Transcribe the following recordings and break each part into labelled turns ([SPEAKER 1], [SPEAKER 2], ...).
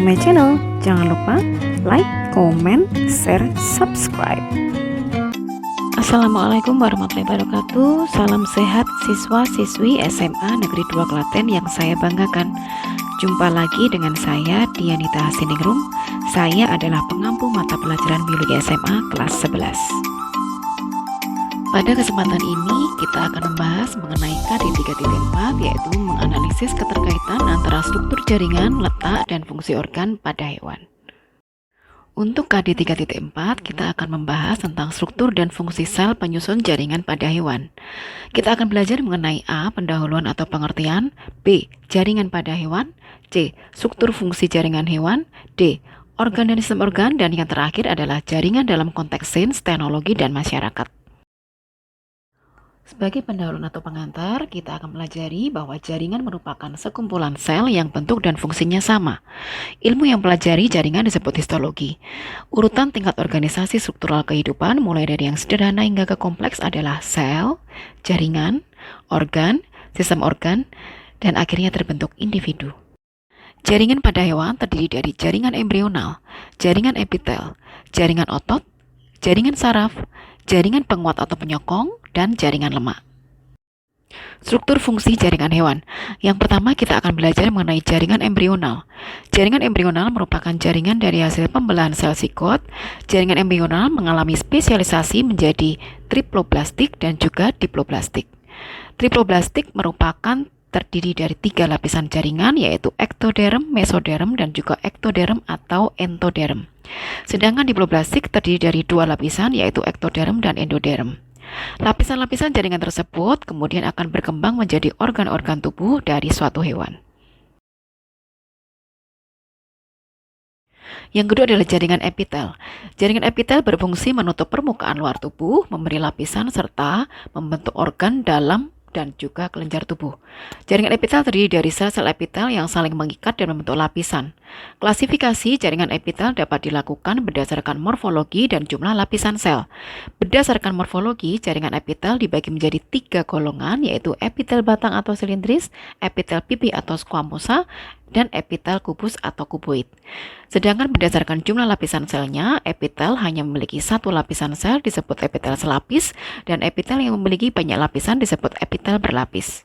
[SPEAKER 1] to my channel. Jangan lupa like, comment, share, subscribe. Assalamualaikum warahmatullahi wabarakatuh. Salam sehat siswa-siswi SMA Negeri 2 Klaten yang saya banggakan. Jumpa lagi dengan saya Dianita Hasiningrum. Saya adalah pengampu mata pelajaran biologi SMA kelas 11. Pada kesempatan ini kita akan membahas mengenai KD 3.4, yaitu menganalisis keterkaitan antara struktur jaringan, letak, dan fungsi organ pada hewan. Untuk KD 3.4, kita akan membahas tentang struktur dan fungsi sel penyusun jaringan pada hewan. Kita akan belajar mengenai A. Pendahuluan atau pengertian, B. Jaringan pada hewan, C. Struktur fungsi jaringan hewan, D. Organ dan sistem organ, dan yang terakhir adalah jaringan dalam konteks sains, teknologi, dan masyarakat. Sebagai pendahuluan atau pengantar, kita akan pelajari bahwa jaringan merupakan sekumpulan sel yang bentuk dan fungsinya sama. Ilmu yang pelajari jaringan disebut histologi. Urutan tingkat organisasi struktural kehidupan mulai dari yang sederhana hingga ke kompleks adalah sel, jaringan, organ, sistem organ, dan akhirnya terbentuk individu. Jaringan pada hewan terdiri dari jaringan embrional, jaringan epitel, jaringan otot, jaringan saraf, jaringan penguat atau penyokong, dan jaringan lemak. Struktur fungsi jaringan hewan. Yang pertama kita akan belajar mengenai jaringan embrional. Jaringan embrional merupakan jaringan dari hasil pembelahan sel sigot. Jaringan embrional mengalami spesialisasi menjadi triploblastik dan juga diploblastik. Triploblastik merupakan terdiri dari 3 lapisan jaringan, yaitu ektoderm, mesoderm, dan juga ektoderm atau entoderm. Sedangkan diploblastik terdiri dari 2 lapisan, yaitu ektoderm dan endoderm. Lapisan-lapisan jaringan tersebut kemudian akan berkembang menjadi organ-organ tubuh dari suatu hewan. Yang kedua adalah jaringan epitel. Jaringan epitel berfungsi menutup permukaan luar tubuh, memberi lapisan, serta membentuk organ dalam dan juga kelenjar tubuh. Jaringan epitel terdiri dari sel-sel epitel yang saling mengikat dan membentuk lapisan. Klasifikasi jaringan epitel dapat dilakukan berdasarkan morfologi dan jumlah lapisan sel. Berdasarkan morfologi, jaringan epitel dibagi menjadi 3 golongan, yaitu epitel batang atau silindris, epitel pipi atau squamosa, dan epitel kubus atau kuboid. Sedangkan berdasarkan jumlah lapisan selnya, epitel hanya memiliki 1 lapisan sel disebut epitel selapis, dan epitel yang memiliki banyak lapisan disebut epitel berlapis.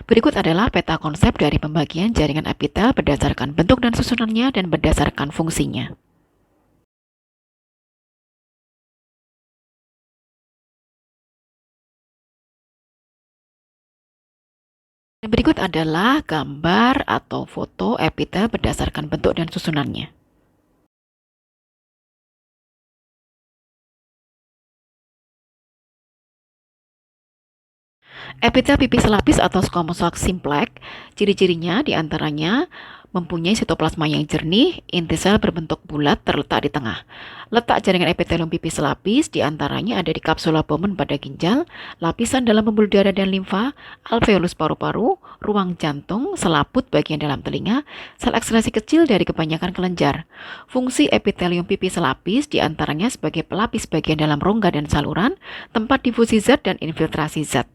[SPEAKER 1] Berikut adalah peta konsep dari pembagian jaringan epitel berdasarkan bentuk dan susunannya dan berdasarkan fungsinya. Berikut adalah gambar atau foto epitel berdasarkan bentuk dan susunannya. Epitel pipi selapis atau squamous simplex, ciri-cirinya diantaranya mempunyai sitoplasma yang jernih, inti sel berbentuk bulat terletak di tengah. Letak jaringan epitelium pipi selapis diantaranya ada di kapsula Bowman pada ginjal, lapisan dalam pembuluh darah dan limfa, alveolus paru-paru, ruang jantung, selaput bagian dalam telinga, sel ekskresi kecil dari kebanyakan kelenjar. Fungsi epitelium pipi selapis diantaranya sebagai pelapis bagian dalam rongga dan saluran, tempat difusi zat dan infiltrasi zat.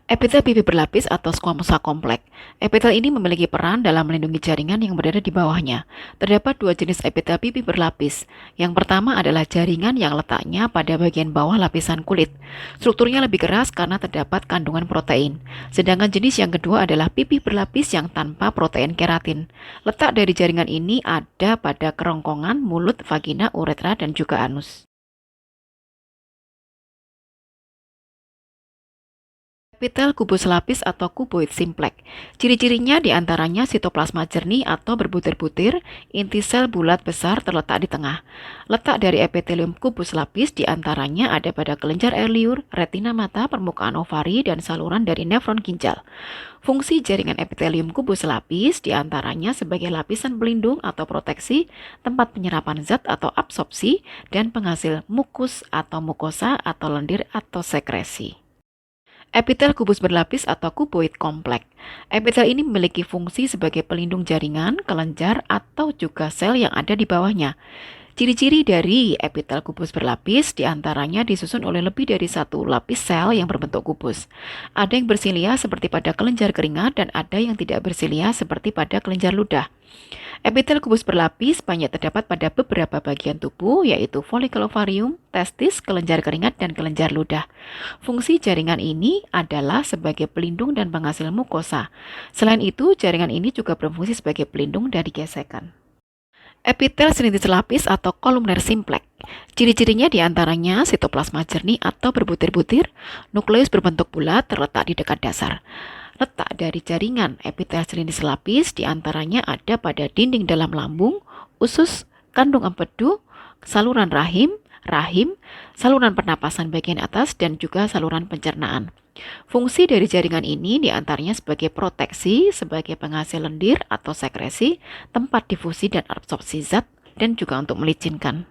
[SPEAKER 1] Epitel pipi berlapis atau squamosa kompleks. Epitel ini memiliki peran dalam melindungi jaringan yang berada di bawahnya. Terdapat 2 jenis epitel pipi berlapis. Yang pertama adalah jaringan yang letaknya pada bagian bawah lapisan kulit. Strukturnya lebih keras karena terdapat kandungan protein. Sedangkan jenis yang kedua adalah pipi berlapis yang tanpa protein keratin. Letak dari jaringan ini ada pada kerongkongan, mulut, vagina, uretra, dan juga anus. Epitel kubus lapis atau kuboid simplex. Ciri-cirinya diantaranya sitoplasma jernih atau berbutir-butir, inti sel bulat besar terletak di tengah. Letak dari epitelium kubus lapis diantaranya ada pada kelenjar air liur, retina mata, permukaan ovari, dan saluran dari nefron ginjal. Fungsi jaringan epitelium kubus lapis diantaranya sebagai lapisan pelindung atau proteksi, tempat penyerapan zat atau absorpsi, dan penghasil mukus atau mukosa atau lendir atau sekresi. Epitel kubus berlapis atau kuboid kompleks. Epitel ini memiliki fungsi sebagai pelindung jaringan, kelenjar, atau juga sel yang ada di bawahnya. Ciri-ciri dari epitel kubus berlapis diantaranya disusun oleh lebih dari satu lapis sel yang berbentuk kubus. Ada yang bersilia seperti pada kelenjar keringat dan ada yang tidak bersilia seperti pada kelenjar ludah. Epitel kubus berlapis banyak terdapat pada beberapa bagian tubuh, yaitu folikel ovarium, testis, kelenjar keringat, dan kelenjar ludah. Fungsi jaringan ini adalah sebagai pelindung dan penghasil mukosa. Selain itu, jaringan ini juga berfungsi sebagai pelindung dari gesekan. Epitel selindris lapis atau kolumner simplek. Ciri-cirinya diantaranya sitoplasma jernih atau berbutir-butir, nukleus berbentuk bulat terletak di dekat dasar. Letak dari jaringan epitel selindris lapis diantaranya ada pada dinding dalam lambung, usus, kandung empedu, saluran rahim, saluran pernapasan bagian atas, dan juga saluran pencernaan. Fungsi dari jaringan ini diantaranya sebagai proteksi, sebagai penghasil lendir atau sekresi, tempat difusi dan absorpsi zat, dan juga untuk melicinkan.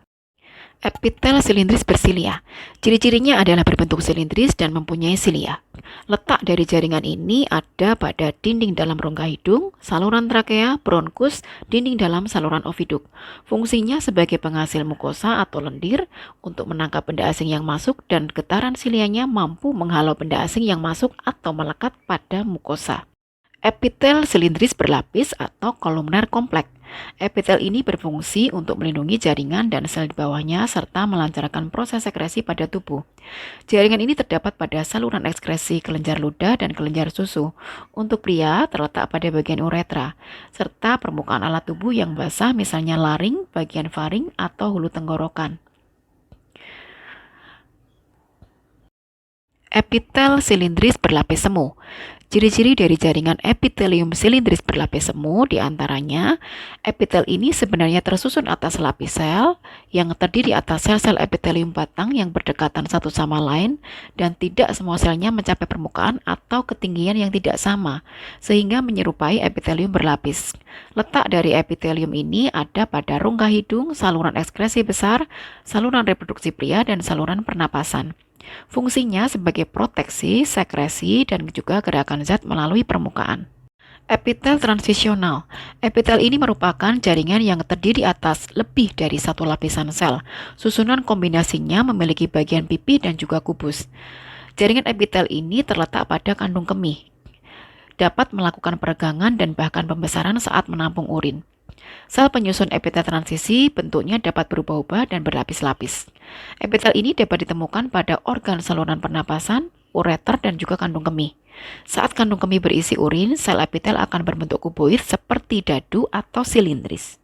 [SPEAKER 1] Epitel silindris bersilia. Ciri-cirinya adalah berbentuk silindris dan mempunyai silia. Letak dari jaringan ini ada pada dinding dalam rongga hidung, saluran trakea, bronkus, dinding dalam saluran oviduk. Fungsinya sebagai penghasil mukosa atau lendir untuk menangkap benda asing yang masuk, dan getaran silianya mampu menghalau benda asing yang masuk atau melekat pada mukosa. Epitel silindris berlapis atau kolumner kompleks. Epitel ini berfungsi untuk melindungi jaringan dan sel di bawahnya serta melancarkan proses sekresi pada tubuh. Jaringan ini terdapat pada saluran ekskresi kelenjar ludah dan kelenjar susu. Untuk pria, terletak pada bagian uretra, serta permukaan alat tubuh yang basah misalnya laring, bagian faring, atau hulu tenggorokan. Epitel silindris berlapis semu. Ciri-ciri dari jaringan epitelium silindris berlapis semu diantaranya, epitel ini sebenarnya tersusun atas lapis sel yang terdiri atas sel-sel epitelium batang yang berdekatan satu sama lain, dan tidak semua selnya mencapai permukaan atau ketinggian yang tidak sama, sehingga menyerupai epitelium berlapis. Letak dari epitelium ini ada pada rongga hidung, saluran ekskresi besar, saluran reproduksi pria, dan saluran pernapasan. Fungsinya sebagai proteksi, sekresi, dan juga gerakan zat melalui permukaan. Epitel transisional. Epitel ini merupakan jaringan yang terdiri atas lebih dari satu lapisan sel. Susunan kombinasinya memiliki bagian pipi dan juga kubus. Jaringan epitel ini terletak pada kandung kemih, dapat melakukan peregangan dan bahkan pembesaran saat menampung urin. Sel penyusun epitel transisi bentuknya dapat berubah-ubah dan berlapis-lapis. Epitel ini dapat ditemukan pada organ saluran pernapasan, ureter, dan juga kandung kemih. Saat kandung kemih berisi urin, sel epitel akan berbentuk kuboid seperti dadu atau silindris.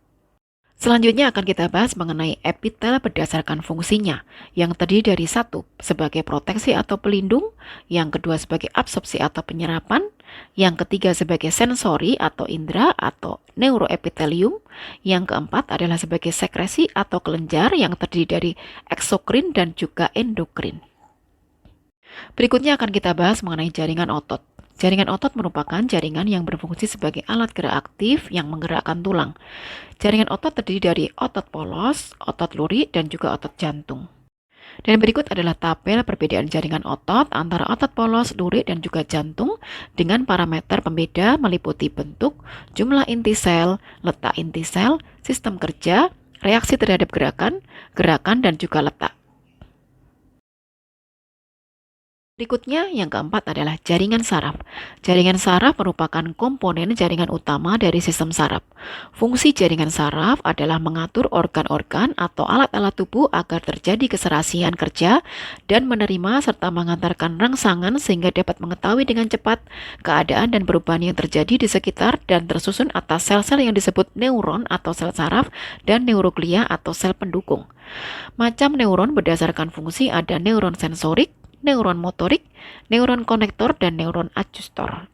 [SPEAKER 1] Selanjutnya akan kita bahas mengenai epitel berdasarkan fungsinya, yang terdiri dari satu, sebagai proteksi atau pelindung, yang kedua sebagai absorpsi atau penyerapan, yang ketiga sebagai sensori atau indera atau neuroepitelium, yang keempat adalah sebagai sekresi atau kelenjar yang terdiri dari eksokrin dan juga endokrin. Berikutnya akan kita bahas mengenai jaringan otot. Jaringan otot merupakan jaringan yang berfungsi sebagai alat gerak aktif yang menggerakkan tulang. Jaringan otot terdiri dari otot polos, otot lurik, dan juga otot jantung. Dan berikut adalah tabel perbedaan jaringan otot antara otot polos, lurik, dan juga jantung dengan parameter pembeda meliputi bentuk, jumlah inti sel, letak inti sel, sistem kerja, reaksi terhadap gerakan, dan juga letak. Berikutnya, yang keempat adalah jaringan saraf. Jaringan saraf merupakan komponen jaringan utama dari sistem saraf. Fungsi jaringan saraf adalah mengatur organ-organ atau alat-alat tubuh agar terjadi keserasian kerja dan menerima serta mengantarkan rangsangan sehingga dapat mengetahui dengan cepat keadaan dan perubahan yang terjadi di sekitar, dan tersusun atas sel-sel yang disebut neuron atau sel saraf dan neuroglia atau sel pendukung. Macam neuron berdasarkan fungsi ada neuron sensorik, neuron motorik, neuron konektor, dan neuron adjustor.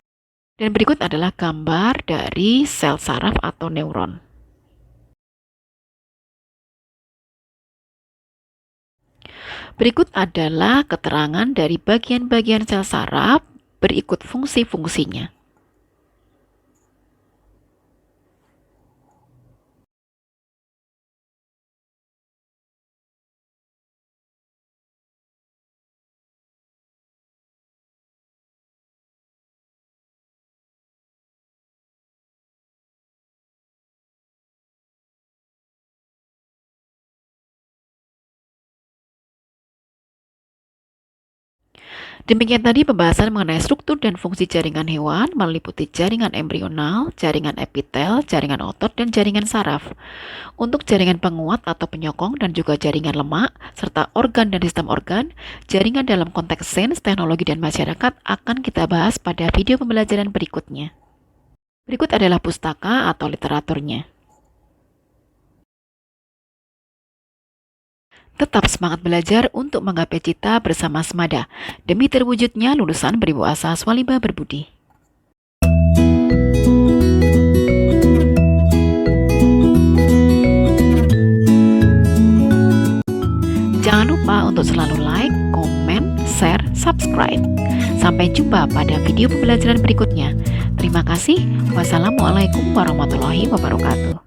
[SPEAKER 1] Dan berikut adalah gambar dari sel saraf atau neuron. Berikut adalah keterangan dari bagian-bagian sel saraf berikut fungsi-fungsinya. Demikian tadi pembahasan mengenai struktur dan fungsi jaringan hewan meliputi jaringan embrional, jaringan epitel, jaringan otot, dan jaringan saraf. Untuk jaringan penguat atau penyokong dan juga jaringan lemak, serta organ dan sistem organ, jaringan dalam konteks sains, teknologi, dan masyarakat akan kita bahas pada video pembelajaran berikutnya. Berikut adalah pustaka atau literaturnya. Tetap semangat belajar untuk menggapai cita bersama Semada, demi terwujudnya lulusan beribu asa swaliba berbudi. Jangan lupa untuk selalu like, komen, share, subscribe. Sampai jumpa pada video pembelajaran berikutnya. Terima kasih. Wassalamualaikum warahmatullahi wabarakatuh.